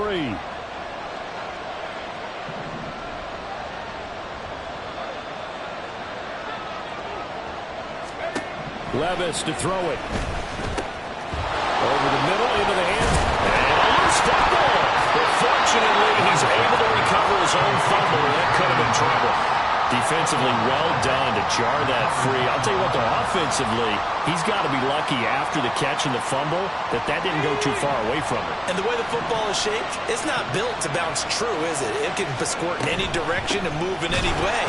3. Levis to throw it. Over the middle, into the hands. And a loose fumble. But fortunately, he's able to recover his own fumble. That could have been trouble. Defensively, well done to jar that free. I'll tell you what, though, offensively, he's got to be lucky after the catch and the fumble that didn't go too far away from him. And the way the football is shaped, it's not built to bounce true, is it? It can squirt in any direction and move in any way.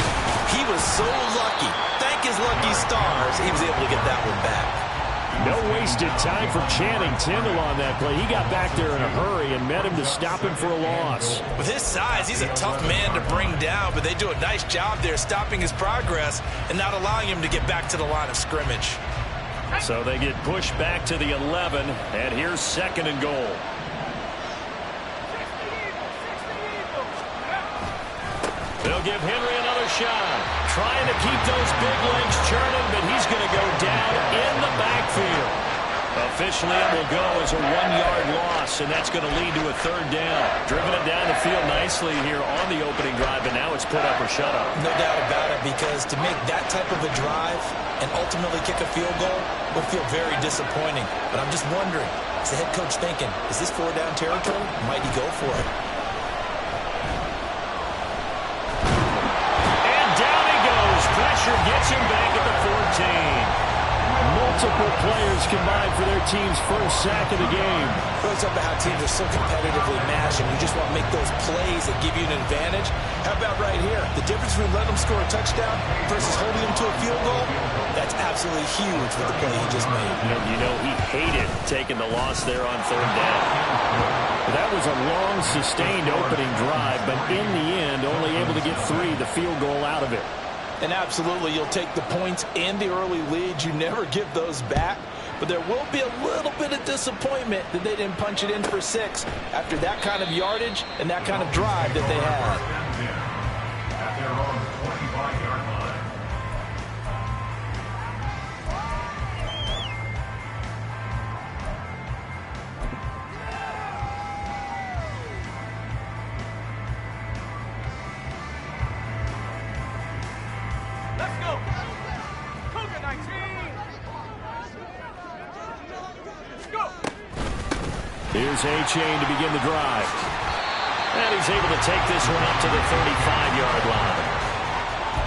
He was so lucky. Thank his lucky stars, he was able to get that one back. No wasted time for Channing Tindall on that play. He got back there in a hurry and met him to stop him for a loss. With his size, he's a tough man to bring down, but they do a nice job there stopping his progress and not allowing him to get back to the line of scrimmage. So they get pushed back to the 11, and here's 2nd and goal. They'll give Henry another shot. Trying to keep those big legs churning, but he's going to go down in the backfield. Officially, it will go as a 1-yard loss, and that's going to lead to a 3rd down. Driven it down the field nicely here on the opening drive, but now it's put up or shut up. No doubt about it, because to make that type of a drive and ultimately kick a field goal will feel very disappointing. But I'm just wondering, is the head coach thinking, is this 4-down territory? Might he go for it? Pressure gets him back at the 14. Multiple players combined for their team's first sack of the game. Goes up to how teams are so competitively matched, and you just want to make those plays that give you an advantage. How about right here? The difference between letting them score a touchdown versus holding them to a field goal, that's absolutely huge with the play he just made. You know, he hated taking the loss there on 3rd down. That was a long, sustained opening drive, but in the end, only able to get 3, the field goal out of it. And absolutely, you'll take the points and the early leads. You never give those back. But there will be a little bit of disappointment that they didn't punch it in for 6 after that kind of yardage and that kind of drive that they had. Here's A-Chain to begin the drive. And he's able to take this one up to the 35-yard line.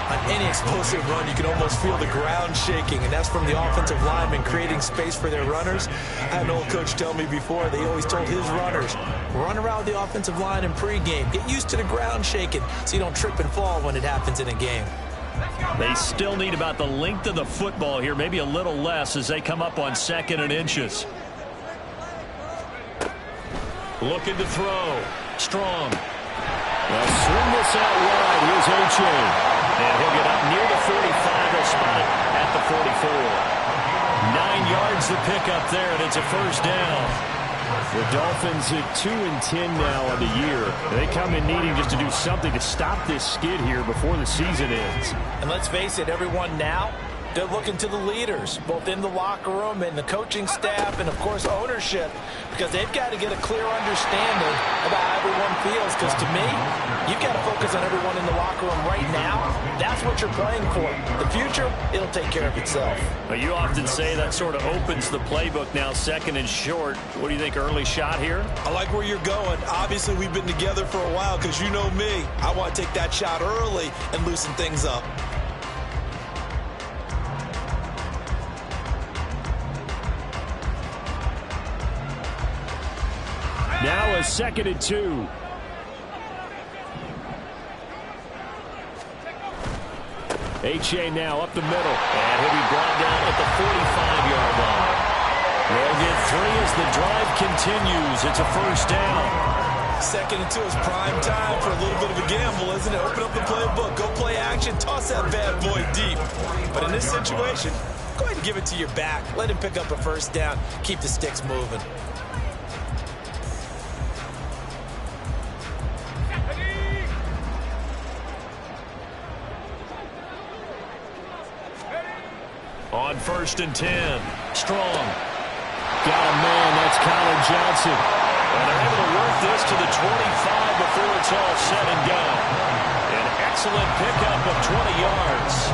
On any explosive run, you can almost feel the ground shaking, and that's from the offensive linemen creating space for their runners. I had an old coach tell me before, they always told his runners, run around the offensive line in pregame. Get used to the ground shaking so you don't trip and fall when it happens in a game. They still need about the length of the football here, maybe a little less as they come up on 2nd and inches. Looking to throw. Strong. They'll swing this out wide. Here's A-Chain. And he'll get up near the 45. They'll spot it at the 44. 9 yards to pick up there, and it's a 1st down. The Dolphins at 2-10 now on the year. They come in needing just to do something to stop this skid here before the season ends. And let's face it, everyone now, they're looking to the leaders, both in the locker room and the coaching staff and, of course, ownership, because they've got to get a clear understanding about how everyone feels. Because to me, you've got to focus on everyone in the locker room right now. That's what you're playing for. The future, it'll take care of itself. But you often say that sort of opens the playbook now, 2nd and short. What do you think, early shot here? I like where you're going. Obviously, we've been together for a while because you know me. I want to take that shot early and loosen things up. Now a 2nd and 2. A-Chain now up the middle. And he'll be brought down at the 45-yard line. They'll get 3 as the drive continues. It's a 1st down. 2nd and 2 is prime time for a little bit of a gamble, isn't it? Open up the playbook, go play action, toss that bad boy deep. But in this situation, go ahead and give it to your back. Let him pick up a 1st down. Keep the sticks moving. On 1st and 10. Strong. Got a man. That's Colin Johnson. And they're able to work this to the 25 before it's all said and done. An excellent pickup of 20 yards.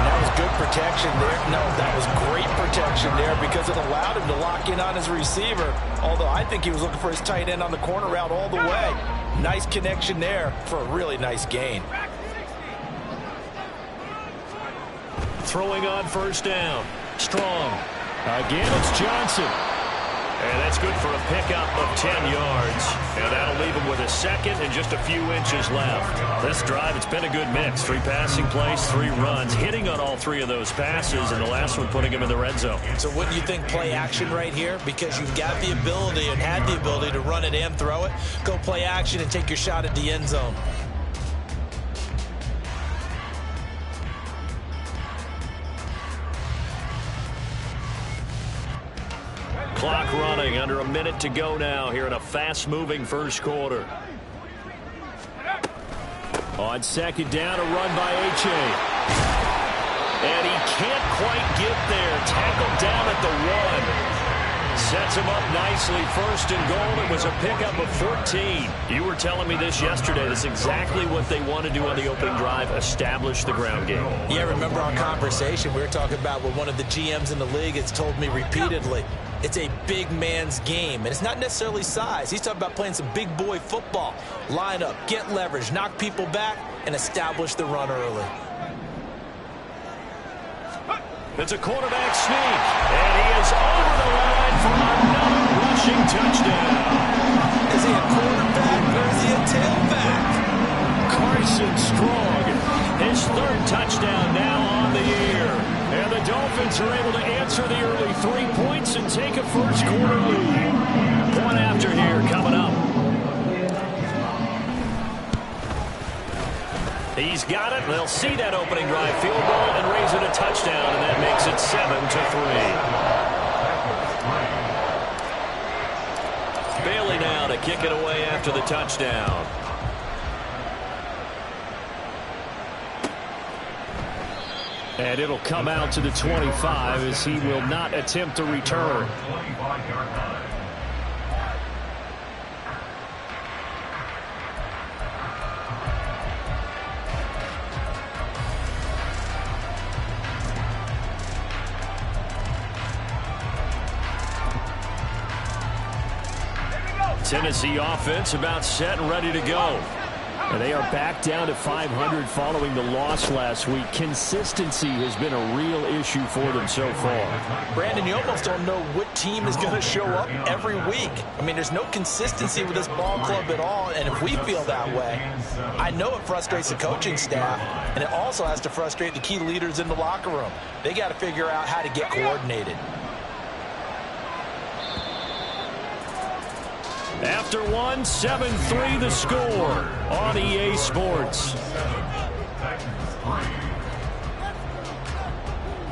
That was good protection there. No, that was great protection there because it allowed him to lock in on his receiver. Although I think he was looking for his tight end on the corner route all the way. Nice connection there for a really nice gain. Throwing on first down. Strong. Again, it's Johnson. And that's good for a pickup of 10 yards. And that'll leave him with a second and just a few inches left. This drive, it's been a good mix. 3 passing plays, 3 runs, hitting on all 3 of those passes, and the last one putting him in the red zone. So wouldn't you think play action right here? Because you've got the ability and had the ability to run it and throw it. Go play action and take your shot at the end zone. Clock running, under a minute to go now here in a fast-moving first quarter. On second down, a run by H.A. And he can't quite get there. Tackled down at the 1. Sets him up nicely. First and goal. It was a pickup of 14. You were telling me this yesterday. That's exactly what they want to do on the opening drive, establish the ground game. Yeah, remember our conversation. We were talking about what one of the GMs in the league has told me repeatedly. It's a big man's game, and it's not necessarily size. He's talking about playing some big boy football. Line up, get leverage, knock people back, and establish the run early. It's a quarterback sneak, and he is over the line for another rushing touchdown. Is he a quarterback or is he a tailback? Carson Strong, his 3rd touchdown now on the year. And the Dolphins are able to answer the early 3 points and take a first quarter lead. Point after here coming up. He's got it. They'll see that opening drive field goal and raise it a touchdown, and that makes it 7-3. Bailey now to kick it away after the touchdown. And it'll come out to the 25 as he will not attempt to return. Tennessee offense about set and ready to go. And they are back down to 500 following the loss last week. Consistency has been a real issue for them so far. Brandon, you almost don't know what team is going to show up every week. I mean, there's no consistency with this ball club at all, and if we feel that way, I know it frustrates the coaching staff, and it also has to frustrate the key leaders in the locker room. They got to figure out how to get coordinated. After 7-3 the score on EA Sports.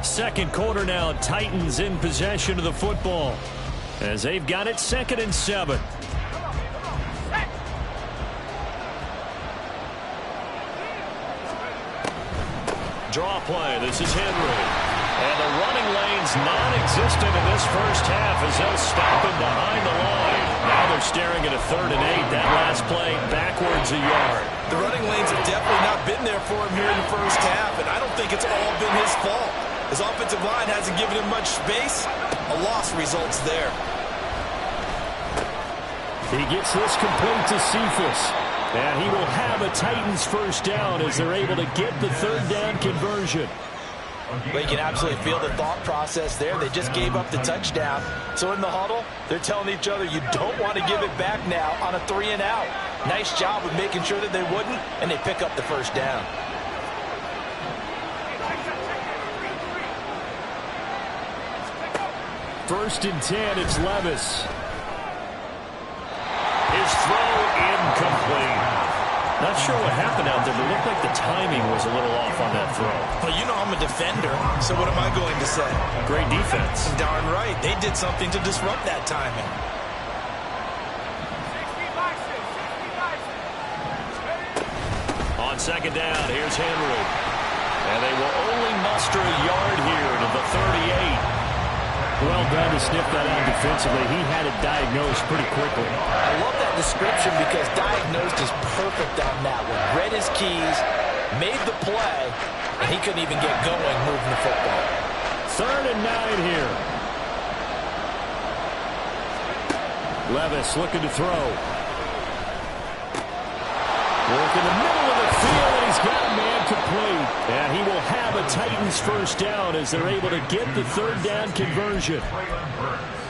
Second quarter now, Titans in possession of the football as they've got it 2nd and 7. Draw play, this is Henry. And the running lane's non-existent in this first half as they'll stop him behind the line. Now they're staring at a 3rd and 8. That last play backwards a yard. The running lanes have definitely not been there for him here in the first half, and I don't think it's all been his fault. His offensive line hasn't given him much space. A loss results there. He gets this complete to Cephas. And he will have a Titans first down as they're able to get the 3rd down conversion. Well, you can absolutely feel the thought process there. They just gave up the touchdown. So in the huddle, they're telling each other, you don't want to give it back now on a 3 and out. Nice job of making sure that they wouldn't, and they pick up the first down. First and 10, it's Levis. His throw incomplete. Not sure what happened out there, but it looked like the timing was a little off on that throw. Well, you know I'm a defender, so what am I going to say? Great defense. Darn right. They did something to disrupt that timing. On second down, here's Henry. And they will only muster a yard here to the 38. Well done to sniff that out defensively. He had it diagnosed pretty quickly. I love that description because diagnosed is perfect on that one. Read his keys, made the play, and he couldn't even get going moving the football. 3rd and 9 here. Levis looking to throw. Work in the middle of the field, and he's got a man complete. And he will have a Titans first down as they're able to get the 3rd down conversion.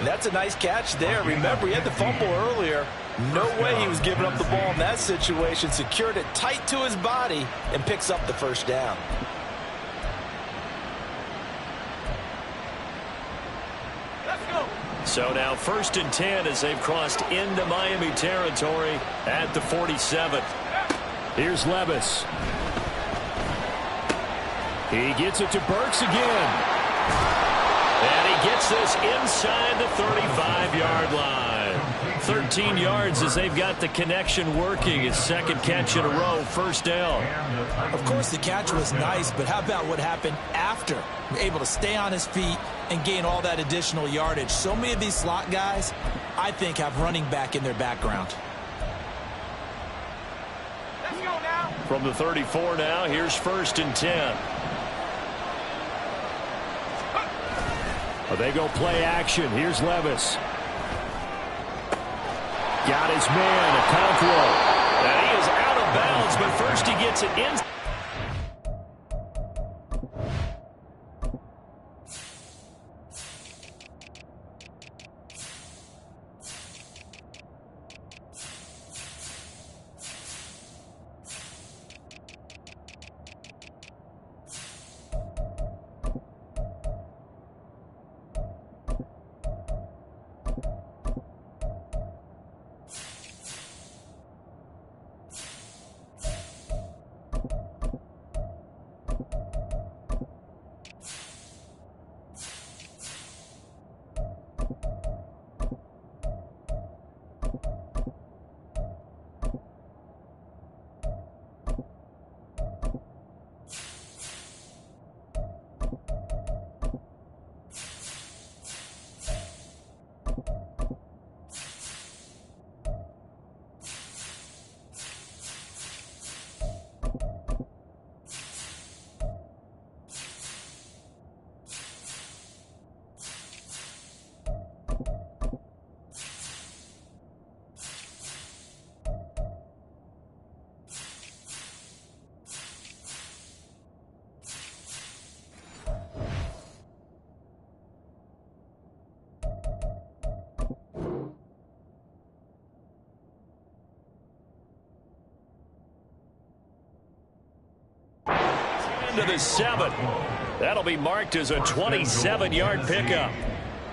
That's a nice catch there. Remember, he had the fumble earlier. No way he was giving up the ball in that situation. Secured it tight to his body and picks up the first down. So now 1st and 10 as they've crossed into Miami territory at the 47. Here's Levis. He gets it to Burks again. And he gets this inside the 35-yard line. 13 yards as they've got the connection working. His 2nd catch in a row, 1st down. Of course, the catch was nice, but how about what happened after? Able to stay on his feet and gain all that additional yardage. So many of these slot guys, I think, have running back in their background. Let's go now. From the 34 now, here's 1st and 10. They go play action. Here's Levis. Got his man, Okonkwo. And he is out of bounds, but first he gets it in. To the 7. That'll be marked as a 27-yard pickup.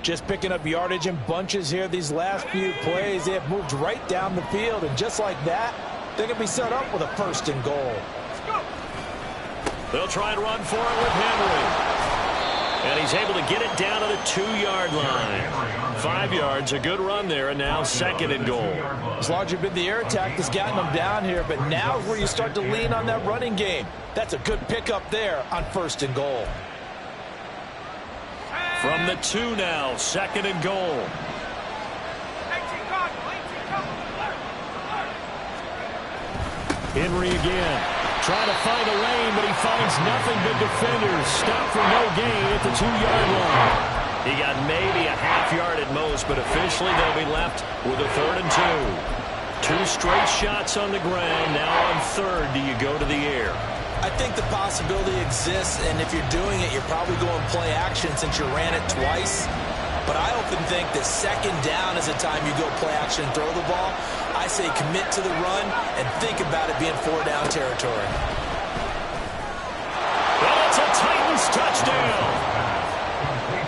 Just picking up yardage in bunches here these last few plays. They have moved right down the field, and just like that, they're going to be set up with a 1st and goal. They'll try and run for it with Henry. And he's able to get it down to the 2-yard line. 5 yards, a good run there, and now 2nd and goal. As large as been the air attack that's gotten them down here, but now is where you start to lean on that running game. That's a good pickup there on 1st and goal. From the 2 now, 2nd and goal. Henry again. Trying to find a lane, but he finds nothing but defenders. Stop for no gain at the 2-yard line. He got maybe a half yard at most, but officially they'll be left with a 3rd and 2. 2 straight shots on the ground. Now on 3rd, do you go to the air? I think the possibility exists, and if you're doing it, you're probably going play action since you ran it twice. But I often think that 2nd down is the time you go play action and throw the ball. I say commit to the run and think about it being 4-down territory. Well, it's a Titans touchdown.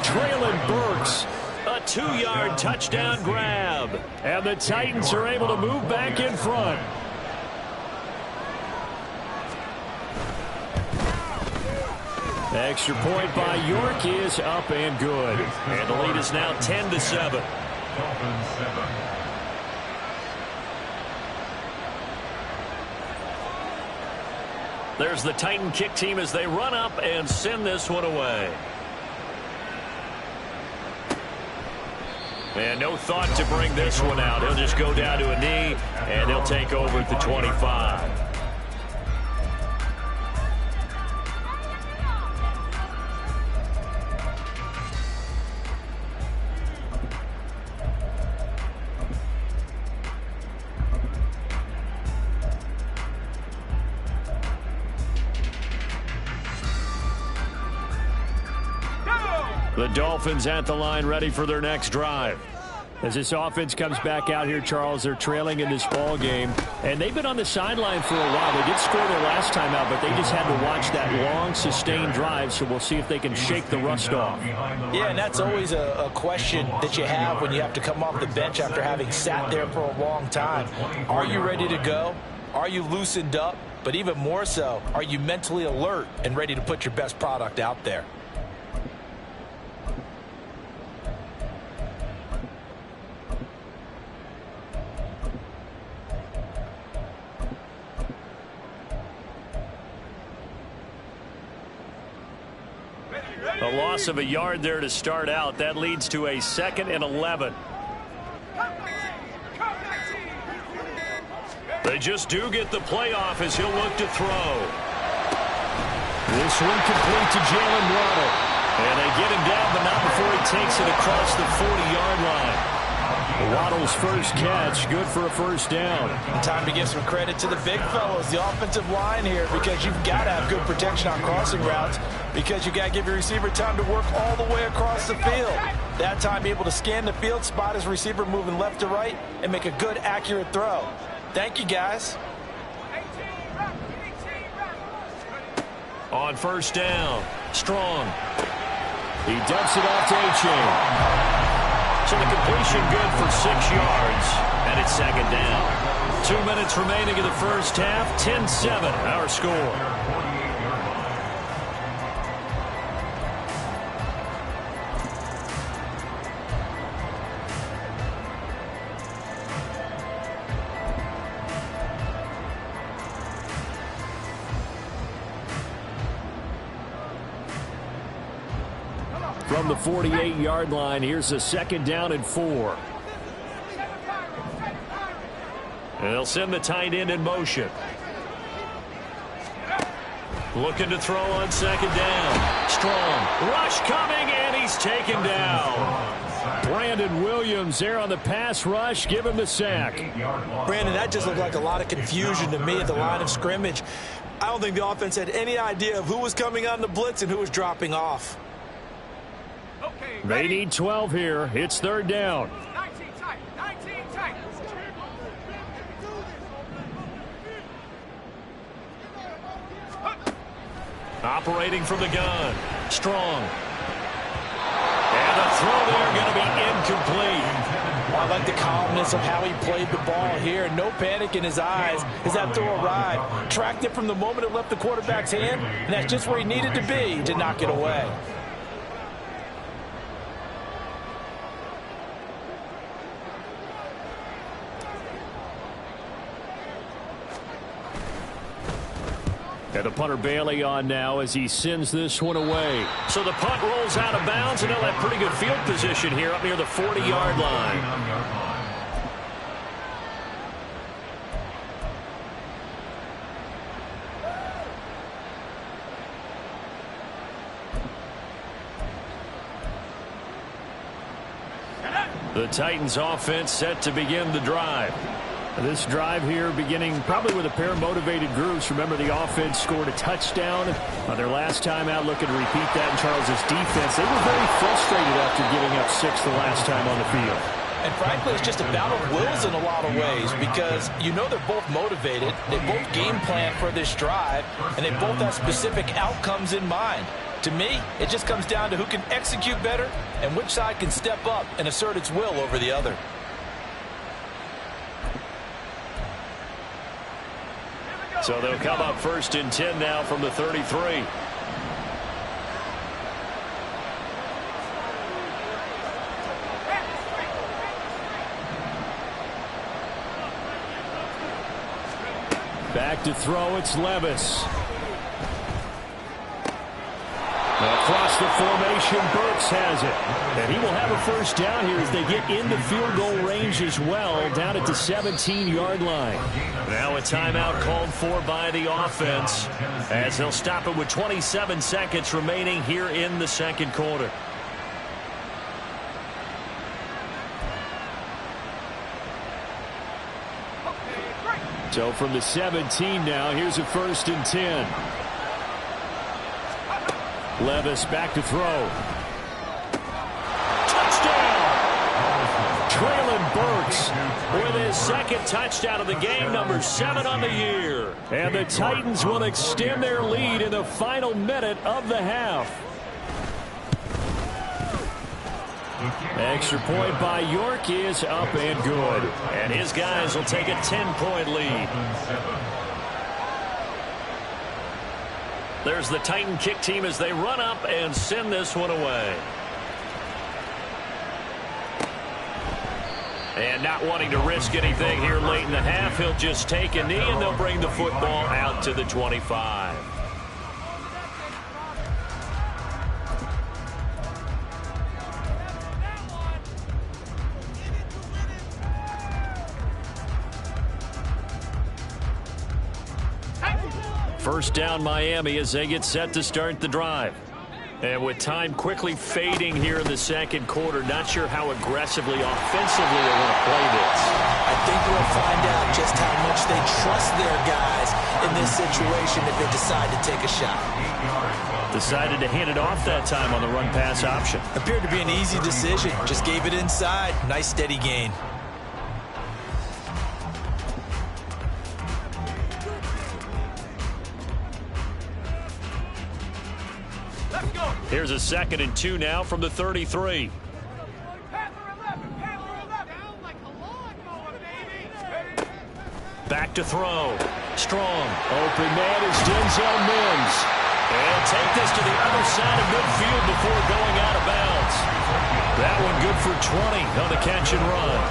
Traylon Burks, a 2-yard touchdown grab. And the Titans are able to move back in front. Extra point by York is up and good. And the lead is now 10-7. There's the Titan kick team as they run up and send this one away. And no thought to bring this one out. He'll just go down to a knee, and he'll take over at the 25. The Dolphins at the line, ready for their next drive. As this offense comes back out here, Charles, they're trailing in this ball game, and they've been on the sideline for a while. They did score their last time out, but they just had to watch that long, sustained drive, so we'll see if they can shake the rust off. Yeah, and that's always a question that you have when you have to come off the bench after having sat there for a long time. Are you ready to go? Are you loosened up? But even more so, are you mentally alert and ready to put your best product out there? A loss of a yard there to start out. That leads to a 2nd and 11. They just do get the playoff as he'll look to throw. This one complete to Jalen Waddle. And they get him down, but not before he takes it across the 40-yard line. Waddle's first catch, good for a first down. Time to give some credit to the big fellows, the offensive line here, because you've got to have good protection on crossing routes, because you've got to give your receiver time to work all the way across the field. That time, able to scan the field, spot his receiver moving left to right, and make a good, accurate throw. Thank you, guys. On first down, Strong. He dumps it off to A-Chain. So the completion good for 6 yards, and it's 2nd down. 2 minutes remaining in the first half, 10-7, our score. From the 48-yard line, here's a 2nd down and 4. And they'll send the tight end in motion. Looking to throw on 2nd down. Strong. Rush coming, and he's taken down. Brandon Williams there on the pass rush. Give him the sack. Brandon, that just looked like a lot of confusion to me at the line of scrimmage. I don't think the offense had any idea of who was coming on the blitz and who was dropping off. They need 12 here. It's 3rd down. 19 tight. Operating from the gun. Strong. And the throw there going to be incomplete. I like the calmness of how he played the ball here. No panic in his eyes as that throw arrived. Tracked it from the moment it left the quarterback's hand, and that's just where he needed to be to knock it away. And the punter Bailey on now as he sends this one away. So the punt rolls out of bounds, and they'll have pretty good field position here up near the 40-yard line. The Titans offense set to begin the drive. This drive here beginning probably with a pair of motivated groups. Remember, the offense scored a touchdown on their last time out. Looking to repeat that in Charles's defense. They were very frustrated after giving up 6 the last time on the field. And frankly, it's just a battle of wills in a lot of ways, because you know they're both motivated. They both game plan for this drive, and they both have specific outcomes in mind. To me, it just comes down to who can execute better and which side can step up and assert its will over the other. So they'll come up 1st and 10 now from the 33. Back to throw, it's Levis. Across the formation. Burks has it. And he will have a first down here as they get into field goal range as well, down at the 17-yard line. Now a timeout called for by the offense as they'll stop it with 27 seconds remaining here in the second quarter. So from the 17 now, here's a 1st and 10. Levis back to throw. Touchdown! Traylon Burks with his second touchdown of the game, number 7 on the year. And the Titans will extend their lead in the final minute of the half. Extra point by York is up and good. And his guys will take a 10-point lead. There's the Titan kick team as they run up and send this one away. And not wanting to risk anything here late in the half, he'll just take a knee and they'll bring the football out to the 25. First down Miami as they get set to start the drive. And with time quickly fading here in the second quarter, not sure how aggressively, offensively they want to play this. I think we'll find out just how much they trust their guys in this situation if they decide to take a shot. Decided to hand it off that time on the run-pass option. Appeared to be an easy decision. Just gave it inside. Nice steady gain. Here's a 2nd and 2 now from the 33. Back to throw. Strong. Open man is Denzel Mims. And take this to the other side of midfield before going out of bounds. That one good for 20 on the catch and run.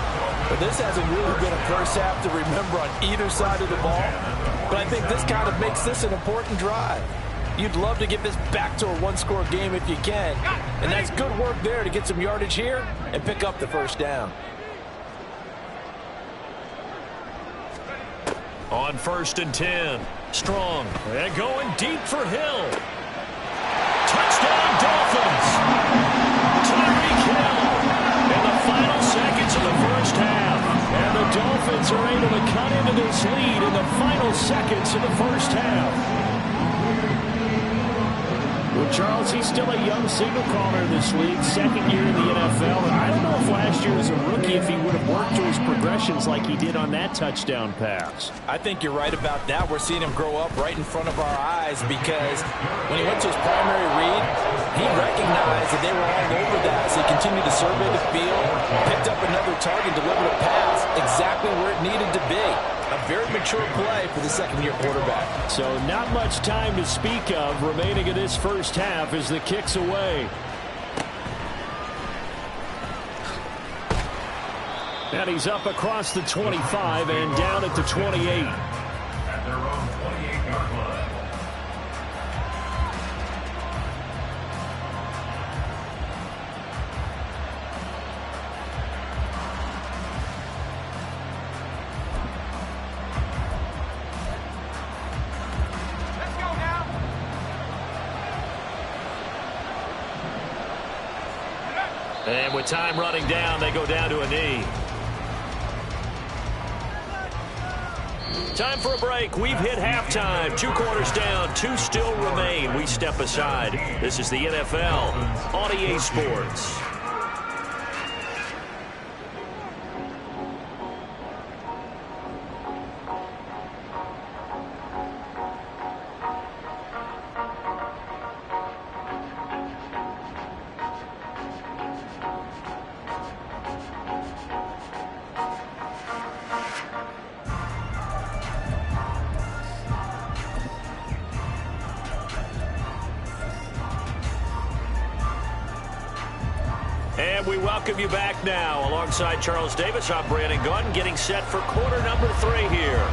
But this hasn't really been a first half to remember on either side of the ball. But I think this kind of makes this an important drive. You'd love to get this back to a one-score game if you can. And that's good work there to get some yardage here and pick up the first down. On 1st and 10. Strong. And going deep for Hill. Touchdown Dolphins. Tyreek Hill in the final seconds of the first half. And the Dolphins are able to cut into this lead in the final seconds of the first half. Well, Charles, he's still a young signal caller in this league, 2nd year in the NFL. And I don't know if last year as a rookie, if he would have worked through his progressions like he did on that touchdown pass. I think you're right about that. We're seeing him grow up right in front of our eyes because when he went to his primary read, he recognized that they were all over that as he continued to survey the field, picked up another target, delivered a pass exactly where it needed to be. A very mature play for the 2nd-year quarterback. So not much time to speak of remaining in this first half as the kick's away. And he's up across the 25 and down at the 28. At their own 28-yard line. And with time running down, they go down to a knee. Time for a break. We've hit halftime. 2 quarters down, 2 still remain. We step aside. This is the NFL on EA Sports. And we welcome you back now. Alongside Charles Davis, I'm Brandon Gaudin, getting set for quarter number 3 here.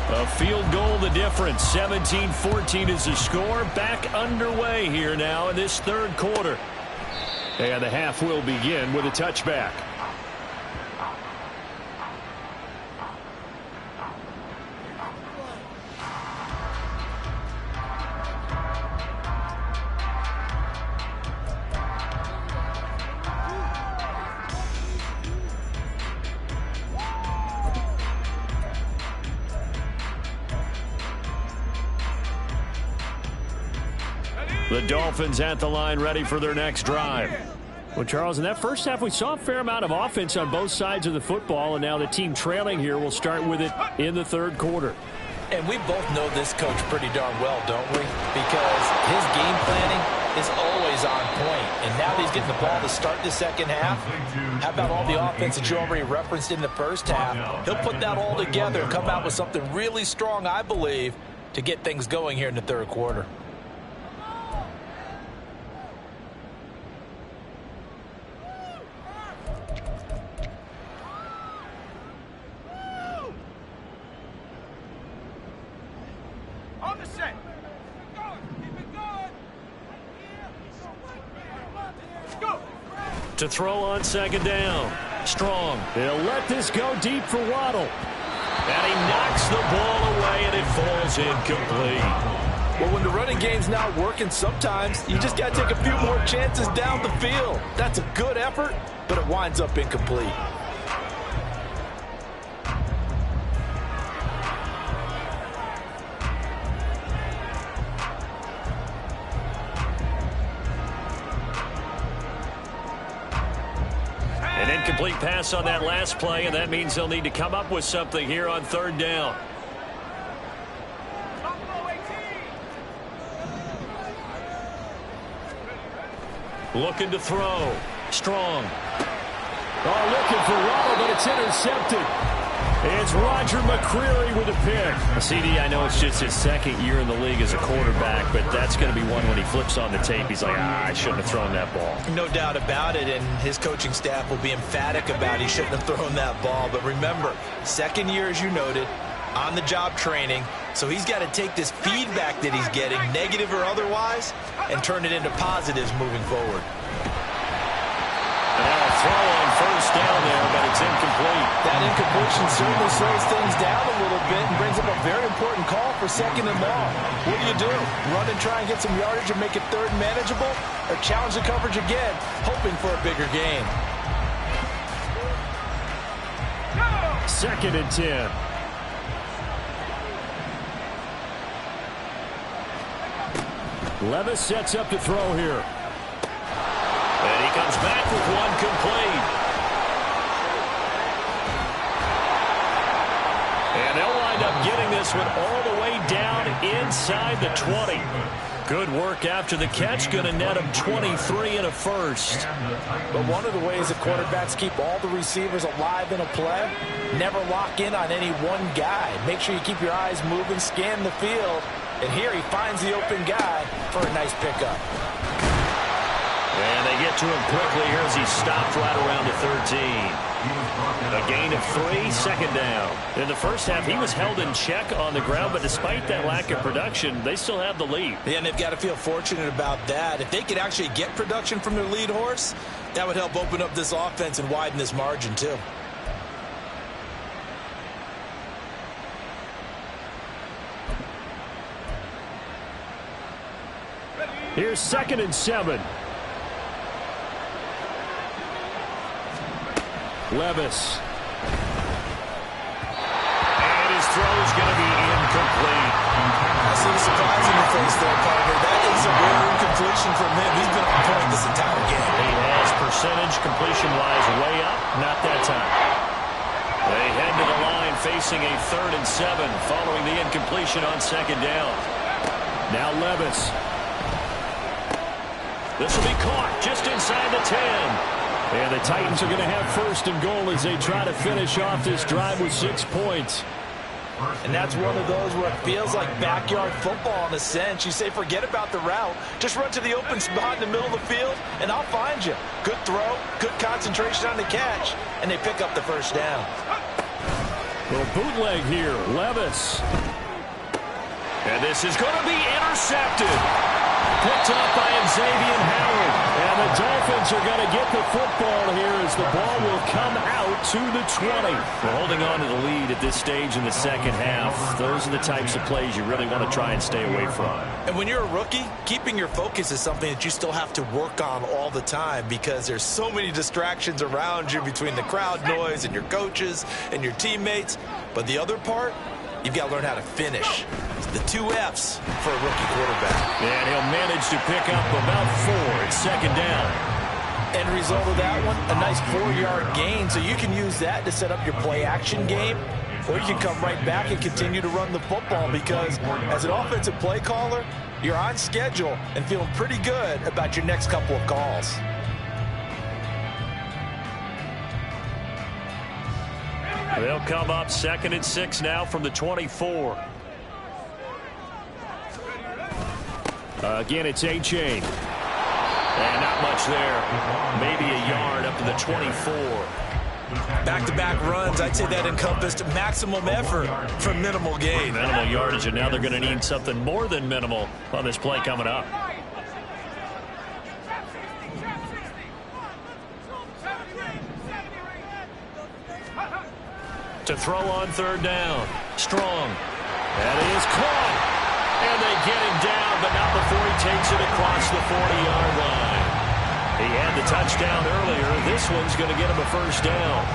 A field goal the difference. 17-14 is the score. Back underway here now in this third quarter. And the half will begin with a touchback. The Dolphins at the line ready for their next drive. Well, Charles, in that first half, we saw a fair amount of offense on both sides of the football, and now the team trailing here will start with it in the third quarter. And we both know this coach pretty darn well, don't we? Because his game planning is always on point. And now that he's getting the ball to start the second half, how about all the offense that you already referenced in the first half? He'll put that all together and come out with something really strong, I believe, to get things going here in the third quarter. To throw on second down. Strong. They'll let this go deep for Waddle. And he knocks the ball away, and it falls incomplete. Well, when the running game's not working, sometimes you just got to take a few more chances down the field. That's a good effort, but it winds up incomplete. An incomplete pass on that last play, and that means they'll need to come up with something here on third down. Looking to throw. Strong. Oh, looking for Waddle, but it's intercepted. It's Roger McCreary with a pick. CD, I know it's just his second year in the league as a quarterback, but that's going to be one when he flips on the tape. He's like, I shouldn't have thrown that ball. No doubt about it, and his coaching staff will be emphatic about he shouldn't have thrown that ball. But remember, second year, as you noted, on-the-job training, so he's got to take this feedback that he's getting, negative or otherwise, and turn it into positives moving forward. Now a throw on first down there, but it's incomplete. That incompletion certainly slows things down a little bit and brings up a very important call for second and long. What do? Run and try and get some yardage and make it third and manageable, or challenge the coverage again, hoping for a bigger gain? Second and 10. Levis sets up to throw here. And he comes back with one complete. And they'll wind up getting this one all the way down inside the 20. Good work after the catch. Going to net him 23 and a first. But one of the ways that quarterbacks keep all the receivers alive in a play, never lock in on any one guy. Make sure you keep your eyes moving, scan the field. And here he finds the open guy for a nice pickup. And they get to him quickly here as he stopped right around the 13. A gain of 3, second down. In the first half, he was held in check on the ground, but despite that lack of production, they still have the lead. Yeah, and they've got to feel fortunate about that. If they could actually get production from their lead horse, that would help open up this offense and widen this margin too. Here's second and 7. Levis. And his throw is going to be incomplete. I see the surprise in your face there, partner. That is a rare incompletion from him. He's been on point this entire game. He has percentage completion-wise way up. Not that time. They head to the line facing a 3rd and 7 following the incompletion on second down. Now Levis. This will be caught just inside the 10. And the Titans are going to have first and goal as they try to finish off this drive with 6 points. And that's one of those where it feels like backyard football in a sense. You say, forget about the route. Just run to the open spot in the middle of the field, and I'll find you. Good throw, good concentration on the catch, and they pick up the first down. Little bootleg here. Levis. And this is going to be intercepted. Picked up by Xavier Howard. And the Dolphins are going to get the football here as the ball will come out to the 20. We're holding on to the lead at this stage in the second half. Those are the types of plays you really want to try and stay away from. And when you're a rookie, keeping your focus is something that you still have to work on all the time because there's so many distractions around you between the crowd noise and your coaches and your teammates. But the other part, you've got to learn how to finish. It's the 2 F's for a rookie quarterback. And he'll manage to pick up about 4. It's second down. End result of that one, a nice 4-yard gain. So you can use that to set up your play-action game, or you can come right back and continue to run the football because as an offensive play caller, you're on schedule and feeling pretty good about your next couple of calls. They'll come up 2nd and 6 now from the 24. Again, it's A-Chain. And not much there. Maybe a yard up to the 24. Back-to-back runs, I'd say that encompassed maximum effort for minimal gain. Minimal yardage, and now they're going to need something more than minimal on this play coming up. To throw on 3rd down. Strong. That is caught. And they get him down, but not before he takes it across the 40-yard line. He had the touchdown earlier. This one's going to get him a 1st down.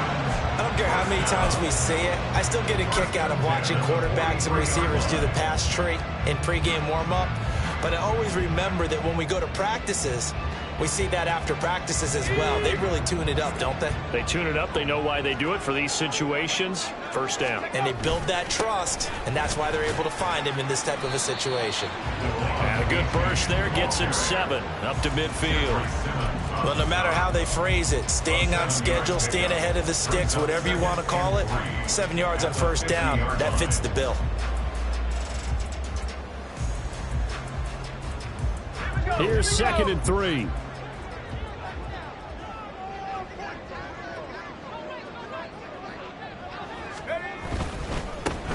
I don't care how many times we say it. I still get a kick out of watching quarterbacks and receivers do the pass tree in pregame warm-up. But I always remember that when we go to practices, we see that after practices as well. They really tune it up, don't they? They tune it up. They know why they do it for these situations. 1st down. And they build that trust, and that's why they're able to find him in this type of a situation. And a good burst there gets him 7 up to midfield. Well, no matter how they phrase it, staying on schedule, staying ahead of the sticks, whatever you want to call it, 7 yards on 1st down, that fits the bill. Here's 2nd and 3.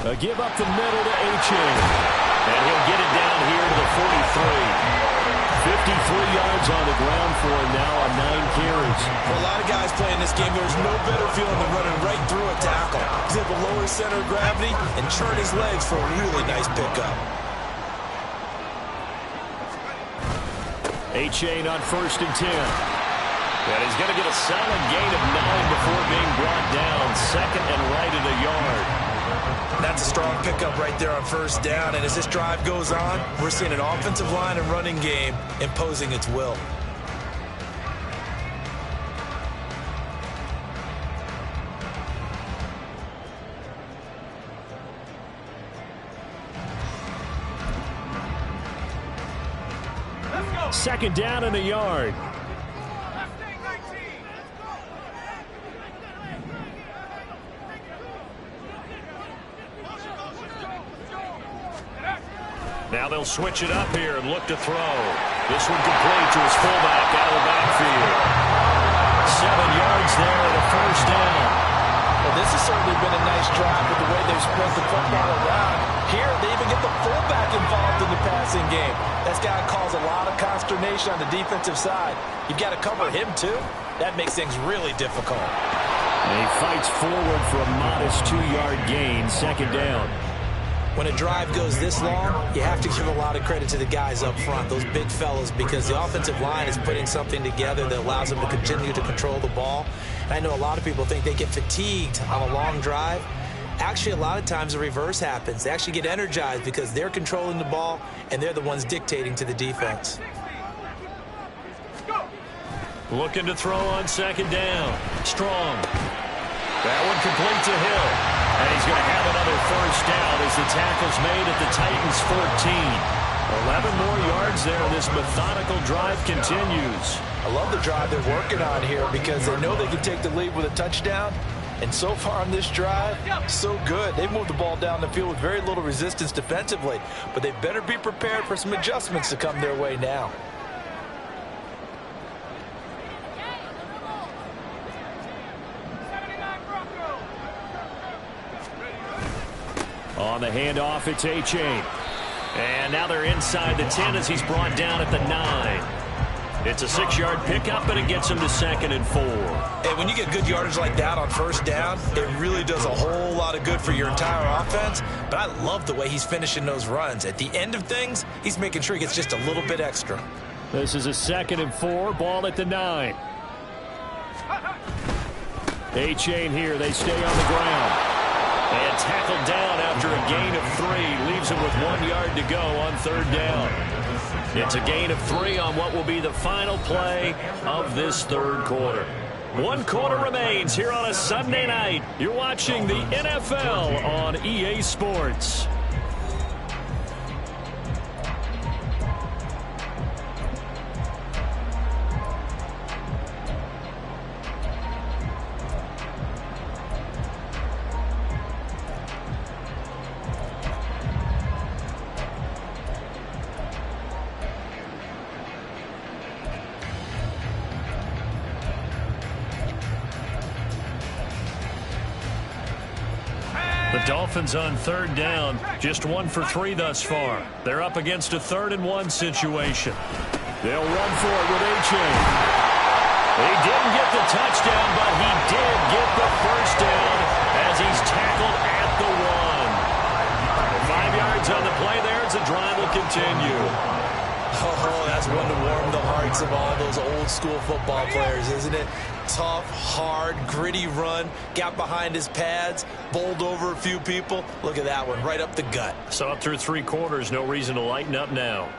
A give up the middle to A-Chain. And he'll get it down here to the 43. 53 yards on the ground for him now on 9 carries. For a lot of guys playing this game, there's no better feeling than running right through a tackle. He's able to lower his center of gravity and churn his legs for a really nice pickup. A-Chain on 1st and 10. And he's going to get a solid gain of 9 before being brought down. 2nd and right at a yard. That's a strong pickup right there on 1st down. And as this drive goes on, we're seeing an offensive line and running game imposing its will. Second down and a yard. Now they'll switch it up here and look to throw. This one complete to his fullback out of the backfield. 7 yards there and a 1st down. Well, this has certainly been a nice drive with the way they've spread the football around. Here, they even get the fullback involved in the passing game. That's got to cause a lot of consternation on the defensive side. You've got to cover him, too. That makes things really difficult. And he fights forward for a modest 2-yard gain, 2nd down. When a drive goes this long, you have to give a lot of credit to the guys up front, those big fellas, because the offensive line is putting something together that allows them to continue to control the ball. And I know a lot of people think they get fatigued on a long drive. Actually, a lot of times the reverse happens. They actually get energized because they're controlling the ball, and they're the ones dictating to the defense. Looking to throw on 2nd down. Strong. That one complete to Hill. And he's going to have another 1st down as the tackle's made at the Titans' 14. 11 more yards there, and this methodical drive continues. I love the drive they're working on here because they know they can take the lead with a touchdown. And so far on this drive, so good. They've moved the ball down the field with very little resistance defensively. But they better be prepared for some adjustments to come their way now. On the handoff, it's A-Chain. And now they're inside the 10 as he's brought down at the 9. It's a 6-yard pickup, and it gets him to 2nd and 4. And when you get good yardage like that on first down, it really does a whole lot of good for your entire offense. But I love the way he's finishing those runs. At the end of things, he's making sure he gets just a little bit extra. This is a 2nd and 4, ball at the 9. A-Chain here, they stay on the ground. And tackled down after a gain of 3. Leaves him with 1 yard to go on 3rd down. It's a gain of 3 on what will be the final play of this 3rd quarter. 1 quarter remains here on a Sunday night. You're watching the NFL on EA Sports. The Dolphins on 3rd down, just 1 for 3 thus far. They're up against a 3rd and 1 situation. They'll run for it with A-Chain. He didn't get the touchdown, but he did get the first down as he's tackled at the 1. 5 yards on the play there as the drive will continue. Oh, that's one to warm the hearts of all those old school football players, isn't it? Tough, hard, gritty run, got behind his pads, bowled over a few people. Look at that one, right up the gut. So up through 3 quarters, no reason to lighten up now.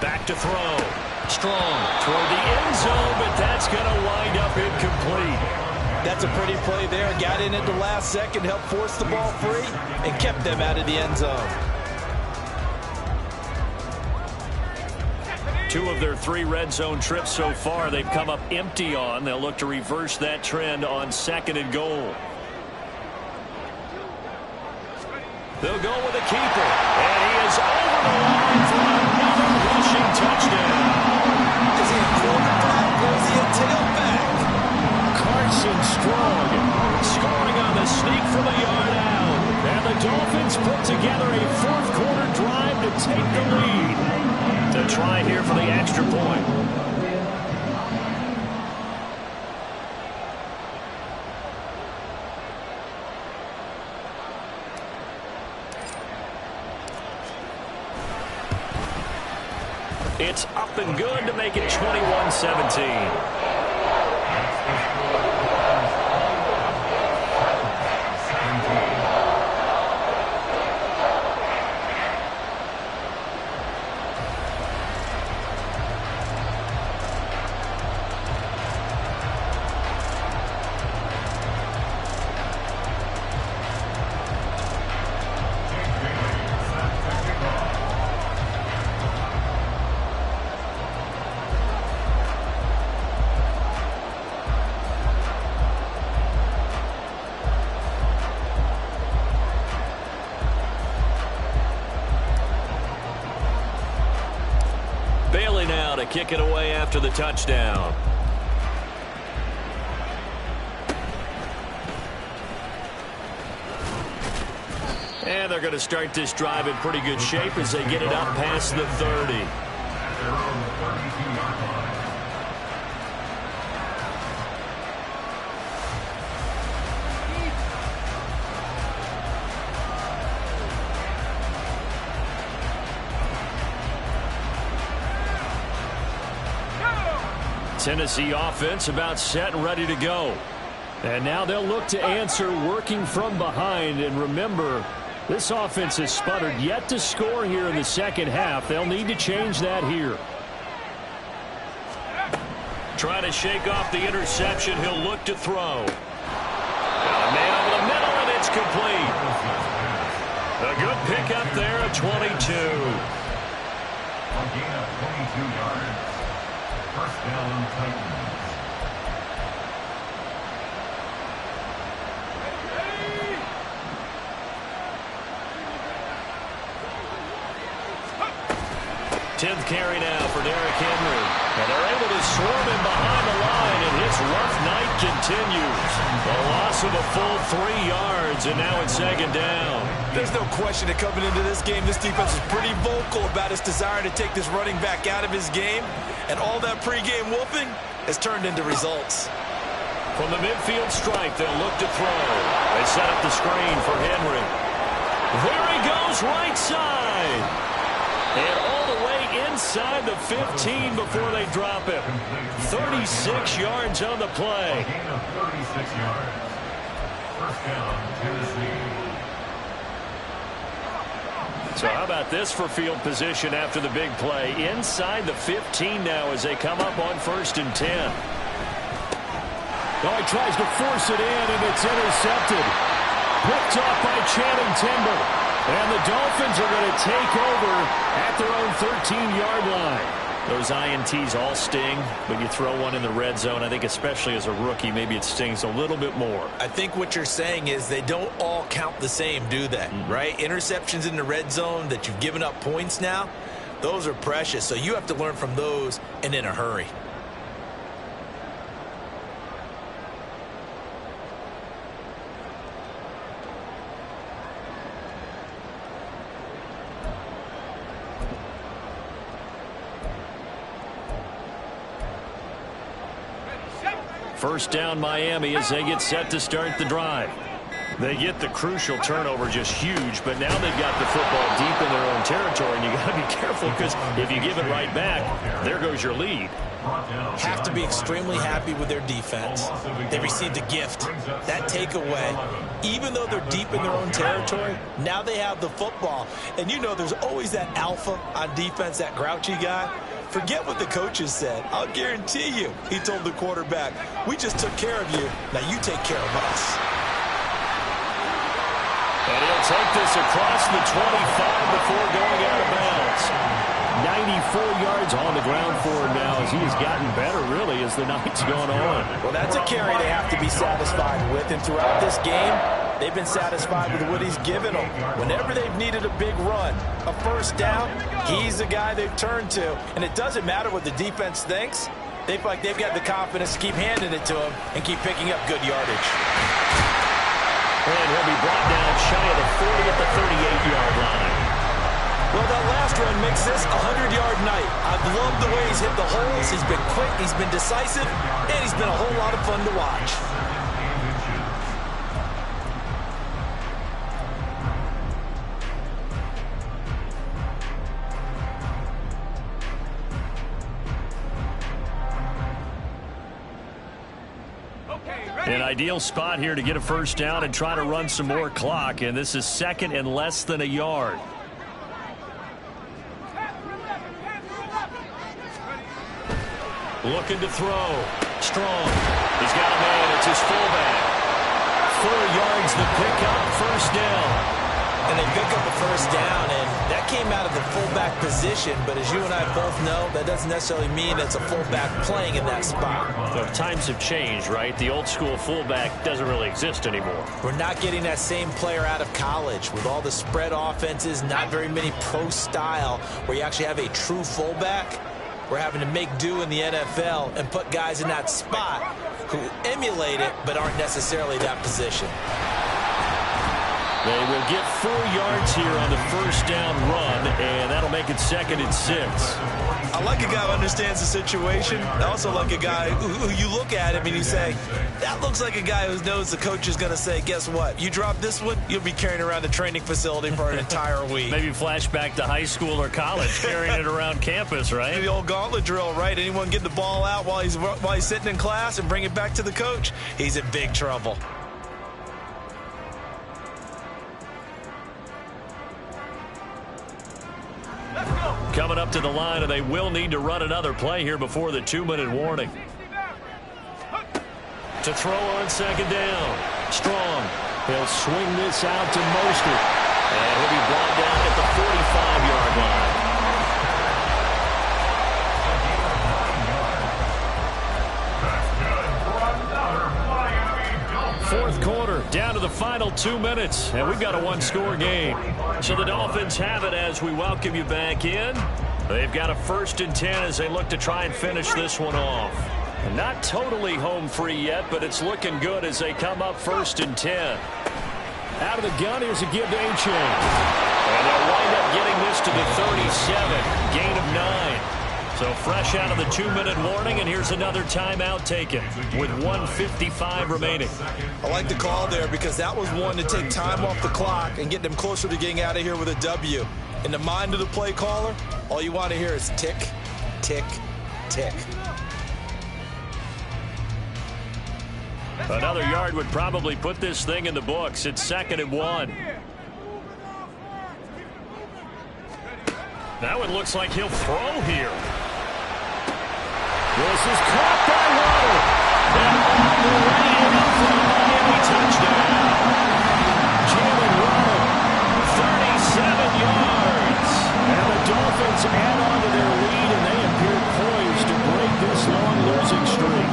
Back to throw. Strong toward the end zone, but that's going to wind up incomplete. That's a pretty play there. Got in at the last second, helped force the ball free, and kept them out of the end zone. 2 of their 3 red zone trips so far, they've come up empty on. They'll look to reverse that trend on 2nd and goal. They'll go with a keeper, and he is over the line for another rushing touchdown. Is he a quarterback or is he a tailback? Carson Strong Scoring on the sneak from a yard out. and the Dolphins put together a 4th quarter drive to take the lead. To try here for the extra point. It's up and good to make it 21-17. Bailey now to kick it away after the touchdown. And they're going to start this drive in pretty good shape as they get it up past the 30. Tennessee offense about set and ready to go. And now they'll look to answer working from behind. And remember, this offense has sputtered yet to score here in the second half. They'll need to change that here. Try to shake off the interception. He'll look to throw. A man over the middle, and it's complete. A good pickup there at 22. A gain of 22 yards. First down, Titans. 10th carry now for Derrick Henry. And they're able to swarm him behind the line, and his rough night continues. A loss of a full 3 yards, and now it's second down. There's no question that coming into this game, this defense is pretty vocal about its desire to take this running back out of his game. And all that pregame whooping has turned into results. From the midfield stripe, they'll look to throw. They set up the screen for Henry. There he goes, right side. And all the way inside the 15 before they drop him. 36 yards on the play. Gain of 36 yards. First down, Tennessee. So how about this for field position after the big play? Inside the 15 now as they come up on 1st and 10. Oh, he tries to force it in, and it's intercepted. Picked off by Channing Timber. And the Dolphins are going to take over at their own 13-yard line. Those INTs all sting, but you throw one in the red zone. I think especially as a rookie, maybe it stings a little bit more. I think what you're saying is they don't all count the same, do they? Right? Interceptions in the red zone that you've given up points now, those are precious. So you have to learn from those and in a hurry. First down Miami as they get set to start the drive. They get the crucial turnover, just huge, but now they've got the football deep in their own territory, and you got to be careful because if you give it right back, there goes your lead. Have to be extremely happy with their defense. They received a gift. That takeaway, even though they're deep in their own territory, now they have the football. And you know there's always that alpha on defense, that grouchy guy. Forget what the coaches said. I'll guarantee you, he told the quarterback, we just took care of you. Now you take care of us. And he'll take this across the 25 before going out of bounds. 94 yards on the ground for him now as he has gotten better, really, as the night's gone on. Well, that's a carry they have to be satisfied with. And throughout this game, they've been satisfied with what he's given them. Whenever they've needed a big run, a first down, he's the guy they've turned to. And it doesn't matter what the defense thinks. They feel like they've got the confidence to keep handing it to him and keep picking up good yardage. And he'll be brought down shy of the 40 at the 38-yard line. Well, that last run makes this a 100-yard night. I've loved the way he's hit the holes. He's been quick, he's been decisive, and he's been a whole lot of fun to watch. An ideal spot here to get a first down and try to run some more clock, and this is second and less than a yard. Looking to throw. Strong. He's got a man. It's his fullback. 4 yards the pickup. First down. And they pick up a first down, and that came out of the fullback position. But as you and I both know, that doesn't necessarily mean that's a fullback playing in that spot. So times have changed, right? The old school fullback doesn't really exist anymore. We're not getting that same player out of college with all the spread offenses, not very many pro style where you actually have a true fullback. We're having to make do in the NFL and put guys in that spot who emulate it but aren't necessarily that position. They will get 4 yards here on the first down run, and that'll make it second and 6. I like a guy who understands the situation. I also like a guy who you look at him and you say, that looks like a guy who knows the coach is going to say, guess what? You drop this one, you'll be carrying around the training facility for an entire week. Maybe flashback to high school or college, carrying it around campus, right? The old gauntlet drill, right? Anyone get the ball out while he's sitting in class and bring it back to the coach, he's in big trouble. Coming up to the line, and they will need to run another play here before the 2-minute warning. To throw on second down. Strong. He'll swing this out to Mostert. And he'll be brought down at the 45-yard line. Fourth quarter, down to the final 2 minutes, and we've got a one-score game. So the Dolphins have it as we welcome you back in. They've got a 1st and 10 as they look to try and finish this one off. Not totally home free yet, but it's looking good as they come up 1st and 10. Out of the gun, here's a give to A-Chain. And they'll wind up getting this to the 37, gain of 9. So fresh out of the 2-minute warning, and here's another timeout taken with 1:55 remaining. I like the call there because that was one to take time off the clock and get them closer to getting out of here with a W. In the mind of the play caller, all you want to hear is tick, tick, tick. Another yard would probably put this thing in the books. It's 2nd and 1. That one looks like he'll throw here. This is caught by Waddle. And on the way in for the Miami touchdown. Jalen Waddle, 37 yards. and the Dolphins add on to their lead, and they appear poised to break this long losing streak.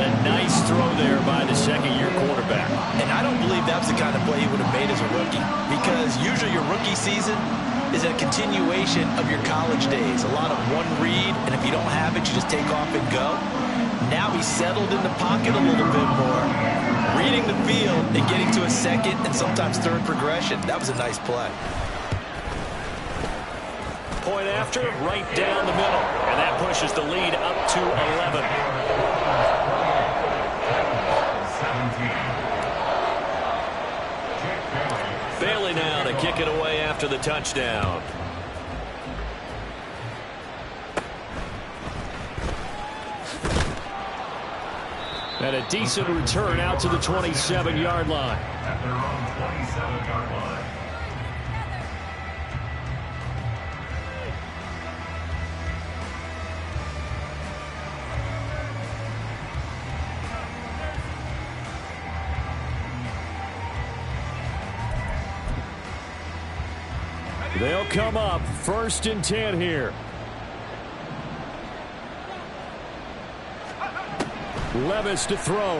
A nice throw there by the second-year quarterback. And I don't believe that's the kind of play he would have made as a rookie, because usually your rookie season is a continuation of your college days. A lot of one read, and if you don't have it, you just take off and go. Now he's settled in the pocket a little bit more, reading the field and getting to a second and sometimes third progression. That was a nice play. Point after, right down the middle. And that pushes the lead up to 11. 17. Bailey now to kick it away after the touchdown. And a decent return out to the 27-yard line. At their own 27-yard line. They'll come up 1st and 10 here. Levis to throw.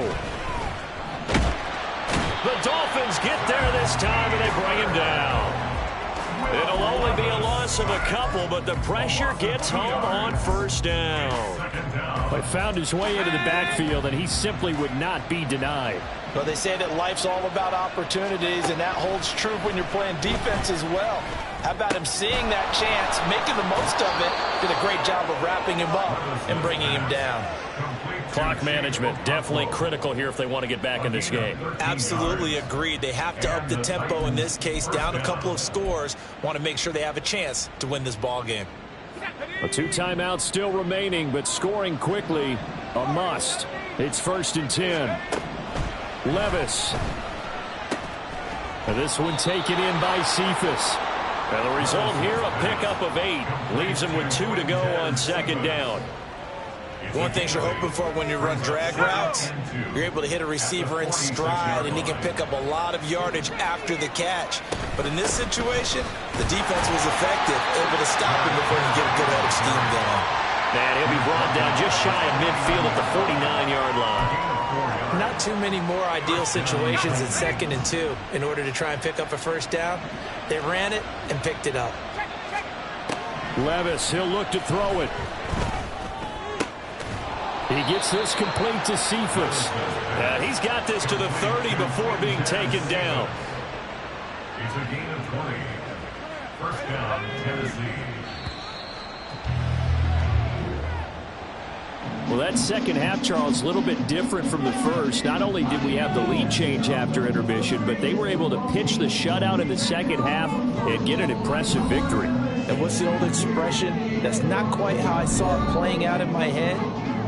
The Dolphins get there this time, and they bring him down. It'll only be a loss of a couple, but the pressure gets home on 1st down. He found his way into the backfield, and he simply would not be denied. Well, they say that life's all about opportunities, and that holds true when you're playing defense as well. How about him seeing that chance, making the most of it, did a great job of wrapping him up and bringing him down. Clock management definitely critical here if they want to get back in this game. Absolutely agreed. They have to up the tempo in this case, down a couple of scores. Want to make sure they have a chance to win this ball game. A 2 timeouts still remaining, but scoring quickly a must. It's 1st and 10. Levis. And this one taken in by Cephas. And the result here, a pickup of 8. Leaves him with 2 to go on 2nd down. One thing you're hoping for when you run drag routes, you're able to hit a receiver in stride, and he can pick up a lot of yardage after the catch. But in this situation, the defense was effective, able to stop him before he could get a good head of steam going. And he'll be brought down just shy of midfield at the 49-yard line. Not too many more ideal situations at 2nd and 2 in order to try and pick up a 1st down. They ran it and picked it up. Levis, he'll look to throw it. He gets this complete to Cephas. He's got this to the 30 before being taken down. It's a gain of 20. 1st down, Tennessee. Well, that second half, Charles, a little bit different from the first. Not only did we have the lead change after intermission, but they were able to pitch the shutout in the second half and get an impressive victory. And what's the old expression? That's not quite how I saw it playing out in my head.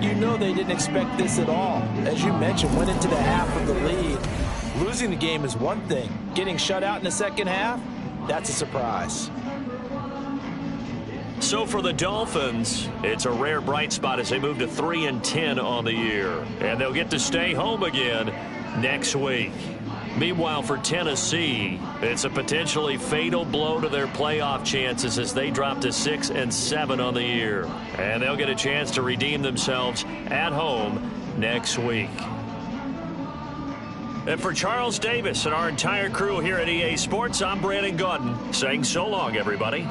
You know they didn't expect this at all. As you mentioned, went into the half of the lead. Losing the game is one thing. Getting shut out in the second half, that's a surprise. So for the Dolphins, it's a rare bright spot as they move to 3 and 10 on the year. And they'll get to stay home again next week. Meanwhile, for Tennessee, it's a potentially fatal blow to their playoff chances as they drop to 6 and 7 on the year. And they'll get a chance to redeem themselves at home next week. And for Charles Davis and our entire crew here at EA Sports, I'm Brandon Gaudin saying so long, everybody.